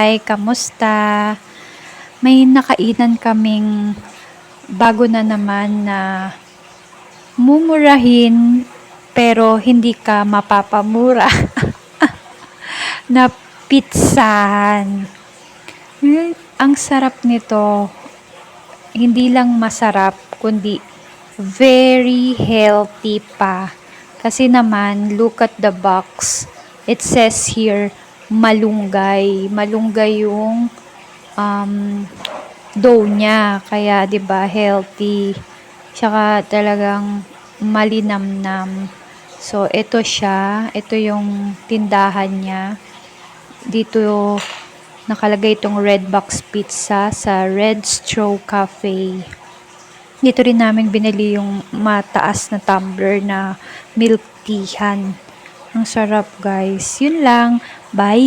Hi, kamusta? May nakainan kaming bago na naman na mumurahin pero hindi ka mapapamura na pizzahan. Ang sarap nito. Hindi lang masarap kundi very healthy pa. Kasi naman, look at the box. It says here, malunggay. Malunggay yung dough niya. Kaya, 'di ba, healthy. Tsaka talagang malinamnam. So, ito siya. Ito yung tindahan niya. Dito nakalagay itong Red Box Pizza sa Red Straw Cafe. Dito rin namin binili yung mataas na tumbler na milk teahan. Ang sarap, guys. Yun lang. Bye!